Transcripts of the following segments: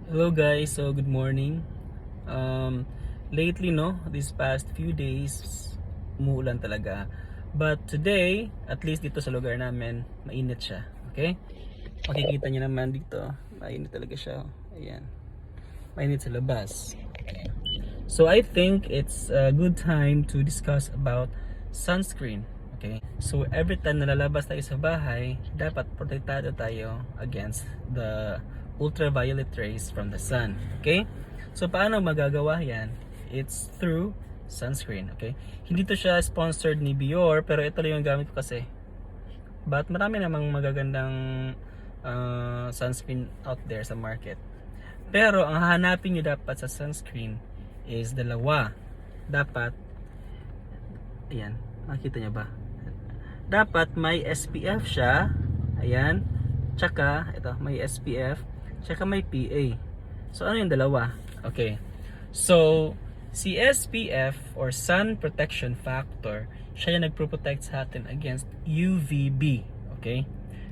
Hello guys, so good morning. Lately no, these past few days, umuulan talaga. But today, at least dito sa lugar namin, mainit siya. Okay? Makikita niyo naman dito, mainit talaga siya. Ayan. Mainit sa labas. So I think it's a good time to discuss about sunscreen. Okay? So every time na lalabas tayo sa bahay, dapat protektado tayo against the ultraviolet rays from the sun. Okay? So paano magagawa yan? It's through sunscreen. Okay? Hindi to siya sponsored ni Bior, pero ito lang yung gamit ko kasi. But marami namang magagandang sunscreen out there sa market. Pero ang hahanapin nyo dapat sa sunscreen is dalawa. Dapat, ayan, makita nyo ba? Dapat may SPF siya, ayan, tsaka, ito, may SPF, tsaka may PA. So, ano yung dalawa? Okay. So, si SPF or Sun Protection Factor, siya yung nagpro-protect sa atin against UVB. Okay?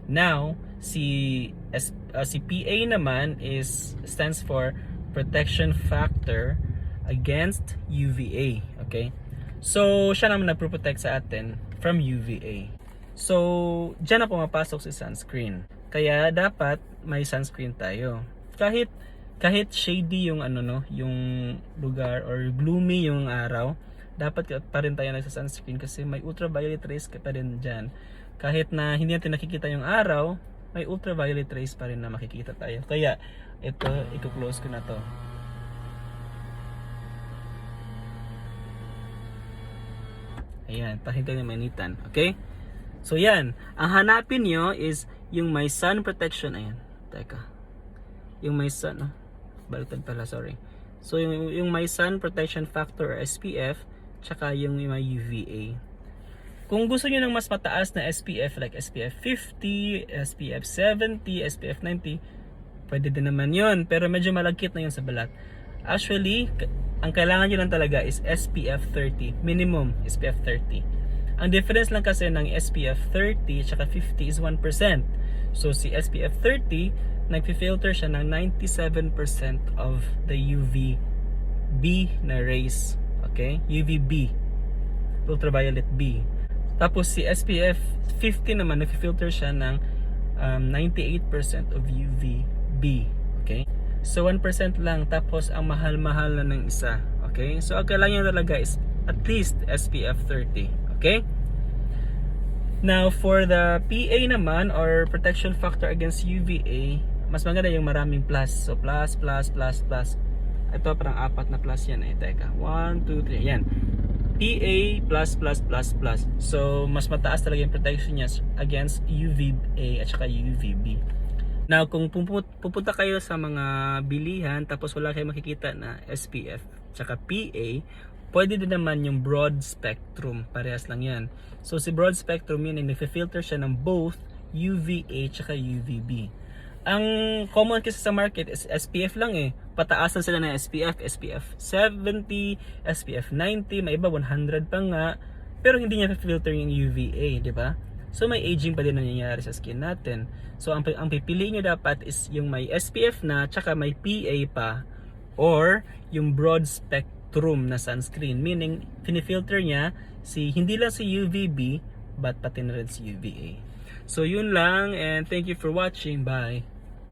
Now, si PA naman stands for Protection Factor against UVA. Okay? So, siya naman nagpro-protect sa atin from UVA. So, dyan na pumapasok si sunscreen. Kaya dapat may sunscreen tayo. Kahit shady yung yung lugar or gloomy yung araw, dapat pa rin tayo nagsa-sunscreen kasi may ultraviolet rays pa rin dyan. Kahit na hindi natin nakikita yung araw, may ultraviolet rays pa rin na makikita tayo. Kaya ito, i-close ko na to. Ayan, pakita nyo mainitan. Okay? So yan, ang hanapin nyo is yung may sun protection. Ayan, teka. Yung may sun, baliktad pala, sorry. So yung may sun protection factor or SPF, tsaka yung may UVA. Kung gusto nyo ng mas mataas na SPF like SPF 50, SPF 70, SPF 90, pwede din naman yun. Pero medyo malagkit na yun sa balat. Actually, ang kailangan nyo lang talaga is SPF 30. Minimum SPF 30. Ang difference lang kasi ng SPF 30 tsaka 50 is 1%. So si SPF 30, nagfi-filter siya ng 97% of the UVB na rays. Okay? UVB. Ultraviolet B. Tapos si SPF 50 naman, nagfi-filter siya ng 98% of UVB. Okay? So 1% lang, tapos ang mahal-mahal na ng isa. Okay? So ang kailangan nyo talaga is at least SPF 30. Okay? Now for the PA naman or protection factor against UVA, mas maganda yung maraming plus. So plus, plus, plus, plus. Ito parang apat na plus yan eh. Teka. 1, 2, 3. Yan. PA plus, plus, plus, plus. So mas mataas talaga yung protection niya against UVA at saka UVB. Now, kung pupunta kayo sa mga bilihan tapos wala kayong makikita na SPF tsaka PA, pwede din naman yung broad spectrum. Parehas lang yan. So, si broad spectrum yun, nag-filter siya ng both UVA tsaka UVB. Ang common kasi sa market is SPF lang eh. Pataasan sila ng SPF, SPF 70, SPF 90, may iba 100 pa nga. Pero hindi niya filter yung UVA, di ba? So may aging pa din nangyayari sa skin natin. So ang pipiliin nyo dapat is yung may SPF na tsaka may PA pa or yung broad spectrum na sunscreen. Meaning, pinifilter niya hindi lang si UVB but pati na rin si UVA. So yun lang and thank you for watching. Bye!